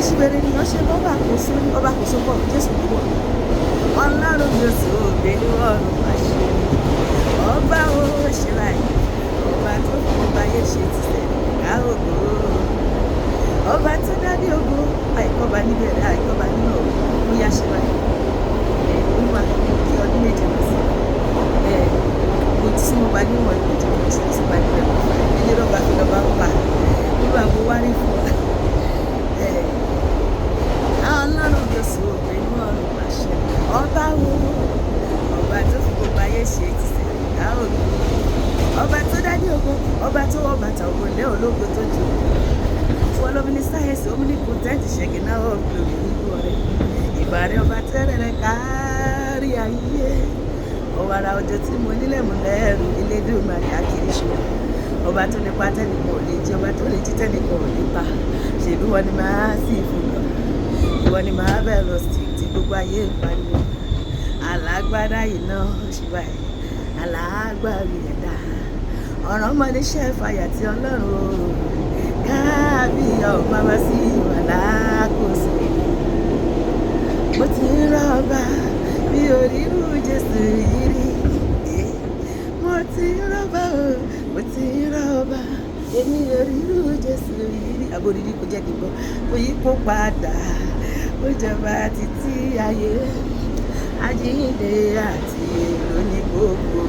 aṣiwèrè ni wọ́n ṣe bọ́bà àkóso ní ọba àkóso bọ̀ Jésù níwọ̀ ọlọ́run Jésù òbẹ̀lú ọ̀run àṣẹ ọba ó ṣe báyìí ọba tó fún ọba yé ṣe ti sẹ́yìn ká ògo ọba tó dádé ògo àìkọ́ba níbẹ̀rẹ̀ àìkọ́ba nínú ògo ó yá ṣe báyìí olúwa kí ọdún méje lọ sí mo ti súnmọ́ bá níwọ̀n ìgbèjì mo ti sí bá níbẹ̀ mọ́ ilé lọ́ba fi lọ́ba ń pa olúwa mo wá rí fún ọ ọlọ́run Jésù òbẹ̀lú ọ̀run àṣẹ ọba wo ọba tó fún gbogbo ayé ṣe ti sẹ́yìn ká ògo ọba tó dádé ògo ọba tó wọ bàtà ògo lé ológo tó jù fún ọlọ́mìnì sáyẹ̀nsì omini kùtẹ́ǹtì ṣẹ̀kì náà ó lórí nígbò rẹ̀ ìbàrẹ̀ ọba tẹ́rẹ̀ rẹ̀ kárí ayé ọ̀wàrà ọjọ́ tí mo nílẹ̀ mú lẹ́rù Elédùmarè akiri ṣòro ọba tó lè pa tẹ́nìkan ò lè jí ọba tó lè jí tẹ́nìkan ò lè pa ṣèlú wọn ni máa sì fún lọ ìwọ ni máa bẹ̀rù sí ti gbogbo ayé ìpariwo alágbádá iná ṣùgbọ́n alágbárí ẹ̀dá ọ̀ràn ọmọdé ṣẹ́fàyà tí ọlọ́run o káàbíyà ọba wá sí alákòóso mo ti ń rọ́ọ̀bà bí orírú Jésù yìí rí mo ti ń rọ́ọ̀bà o mo ti ń rọ́ọ̀bà èmi orírú Jésù yìí rí àbòrírí kò jẹ́ kí n gbọ́ kò yí kó padà ó jọba títí ayé àjíǹde àti èrò ní gbogbo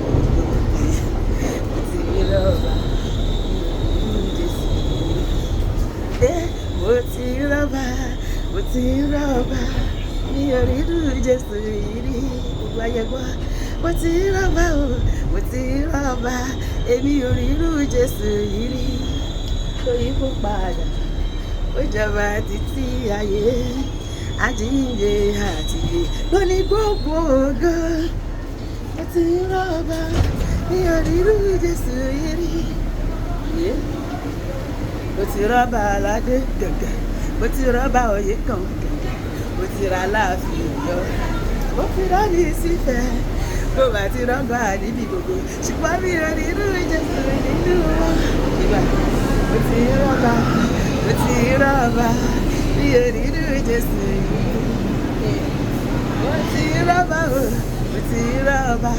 mo ti ń rọ́ọ̀bà mo ti ń rọ́ọ̀bà mi ò rí irú Jésù yìí rí gbogbo ayé gbọ́ mo ti ń rọ́ọ̀bà o mo ti ń rọ́ọ̀bà èmi ò rí irú Jésù yìí rí lóyún kó padà ó jọba títí ayé àjíǹde àti lóní gbogbo ògo mo ti ń rọ́ọ̀bà mi ò rí irú Jésù yìí rí mo ti rọ́ọ̀bà aládé gẹ̀gẹ̀ mo ti rọ́ọ̀bà òye kan gẹ̀gẹ̀ mo ti ra láàfin yọ mo fi rọ́ọ̀lì sífẹ̀ mo bá ti rọ́ọ̀bà níbi gbogbo ṣùgbọ́n mi ò rí irú Jésù nínú wọn ìgbà mo ti rọ́ọ̀bà mi ò rí irú Jésù mo ti rọ́ọ̀bà o mo ti rọ́ọ̀bà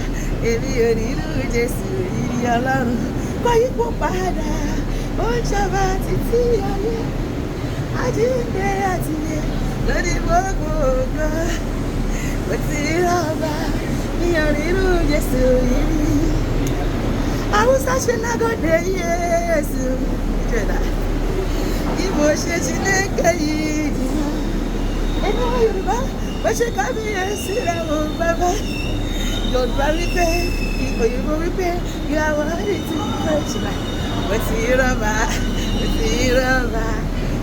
èmi ò rí irú Jésù yìí ọlọ́run kọ́ yípo padà ó jọba títí ayé àjíǹde àtìyẹ lórí gbogbo ògo mo ti rọ́ọ̀bà mi ò rí irú Jésù yìí Haúsá ṣe lágọ́dẹ Jésù ìjọba Ìgbò ṣe Chineke yìí dìbò ẹnu Yorùbá bó ṣe kábíyèsí rẹ̀ wò bàbá Yorùbá wípé Òyìnbó wípé you are worthy to be praised mo ti rọ́ọ̀bà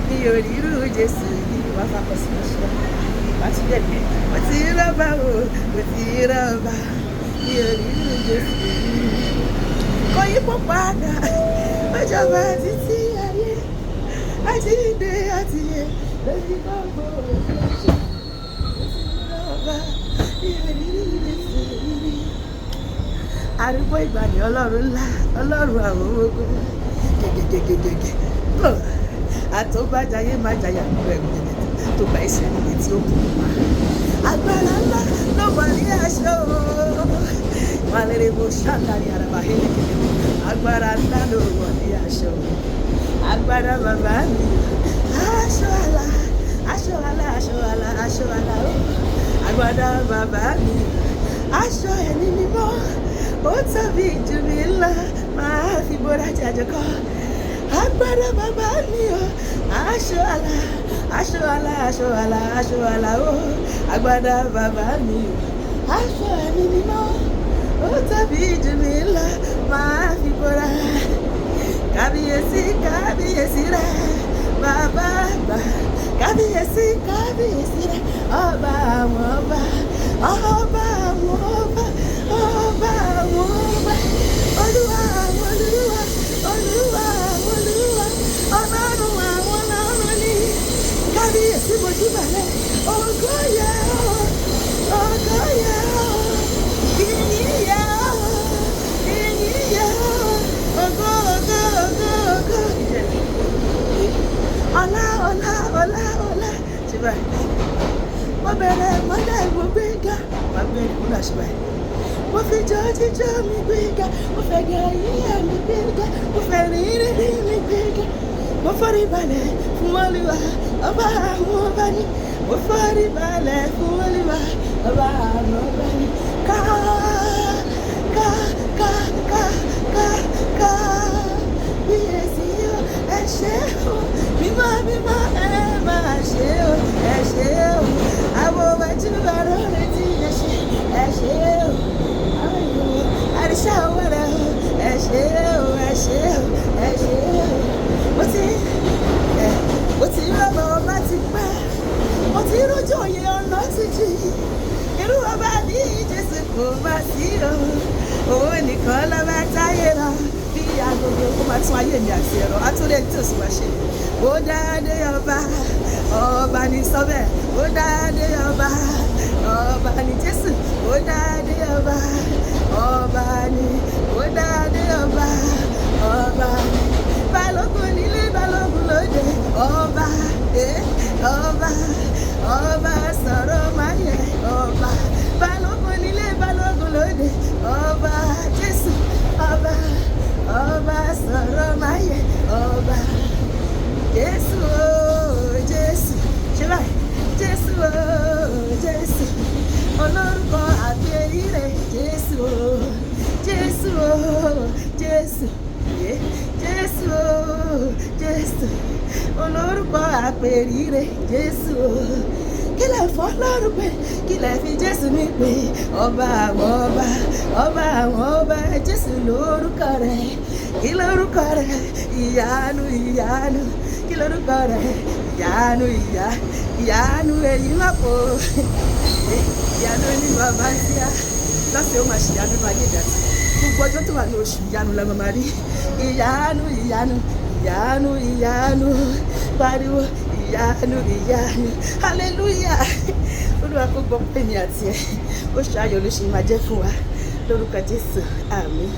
mi ò rí irú Jésù yìí wá fapọ̀ sí ọ̀ṣọ́ ìbátúndẹ̀ mi mo ti rọ́ọ̀bà o mo ti rọ́ọ̀bà mi ò rí irú Jésù yìí kò yípo padà ó jọba títí ayé àjíǹde àtìyẹ lórí gbogbo òṣèlú mo ti rọ́ọ̀bà mi ò rí irú Jésù yìí arúgbó ìgbà ni ọlọ́run ńlá ọlọ́run àwọn ogun gẹ́gẹ́gẹ́gẹ́gẹ́ àtọ́bájáyé má jayà pẹ̀lú ẹ̀dẹ̀ tó bá ìṣẹ̀ nílé tí ó kù wá agbára ńlá ló wà ní aṣọ malere mo ṣàkàrí àràbà hélèkèlè agbára ńlá ló wà ní aṣọ agbára bàbá mi aṣọ àlà ó agbára bàbá mi aṣọ ẹni mímọ́ ó tóbi jù mí ńlá máa fi bóra jàjọ kọ́ agbára bàbá mi o aṣọ àlà ó agbára bàbá mi o aṣọ ẹni mímọ́ ó tóbi jù mí ńlá máa fi bóra kábíyèsí rẹ bàbá àgbà kábíyèsí rẹ ọba àwọn ọba ọba àwọn ọba ọba àwọn ọba olúwa àwọn olúwa olúwa àwọn olúwa ọlọ́run àwọn ọlọ́run ní kábíyèsí mojúbàlẹ̀ ògo yẹ ọ́ ìyìn yẹ ọ́ ògo ọlá báyìí. Mo bẹ̀rẹ̀ mọ́lẹ̀ mo gbé ga, mo bẹ̀rẹ̀ mo lọ́ọ́ ṣe báyìí. Mo fi jọ jíjọ́ mi gbé ga, mo fẹ́ gẹ ayé mi gbé ga, mo fẹ́ rírí mi gbé ga. Mo forí balẹ̀ fún Olúwa, ọba àwọn ọba ni. Mo forí balẹ̀ fún Olúwa, ọba àwọn ọba ni. Ká ká ká ká ká ká bíyèsí o, ẹ ṣé o, mímọ́ mímọ́ ẹ máa ṣe o, ẹ ṣé o. Àwọn ọba tí wàá rọrùn tí ẹ ṣe, ẹ ṣé o. Àríṣà wẹ̀rẹ̀ o, ẹ ṣé o, ẹ ṣé o, ẹ ṣé o. Mo ti rọ́bà ọba ti pẹ́, mo ti rójú òye ọ̀nà ti jì. Irú ọba ní Jésù kò má sí o, òun nìkan lọ́ba táyé rọ. Bí agogo kó máa tún ayé mi àti ẹ̀rọ, àtúndé tí ò sì máa ṣe. Ó dáadé ọba, ọba ní sọ́bẹ̀, ó dáadé ọba, ọba ní Jésù, ó dáadé ọba, ọba ní, ó dáadé ọba, ọba ní. Balógun nílé balógun lóde, ọba, ọba, ọba sọ̀rọ̀ máa yẹ, ọba. Balógun nílé balógun lóde, ọba Jésù, ọba, ọba sọ̀rọ̀ máa yẹ, ọba. Jésù o Jésù, ṣe báyìí. Jésù o Jésù, olórúkọ àgbèrè Jésù o, Jésù o Jésù. Jésù o Jésù, olórúkọ àpèrire Jésù o. Kí lẹ fọ́ lọ́rùn pé, kí lẹ fi Jésù mi pé, ọba àwọn ọba, ọba àwọn ọba, Jésù lórúkọ rẹ̀. Kí lórúkọ rẹ̀? Ìyanu ìyanu. Kí lórúkọ rẹ̀? Ìyanu ìyanu èyí má pò. Ìyanu ní bàbá ń tíá. Lọ́sẹ̀ ó máa ṣe ìyanu máa yé ìdàtí. Gbogbo ọjọ́ tó wà ní oṣù ìyanu la máa rí. Ìyanu ìyanu ìyanu ìyanu, pariwo ìyanu ìyanu, hallelujah. Olúwa kó gbọ́ pé mi àti ẹ̀, oṣù ayọ̀ ló ṣe máa jẹ́ fún wa lórúkọ Jésù, àmín.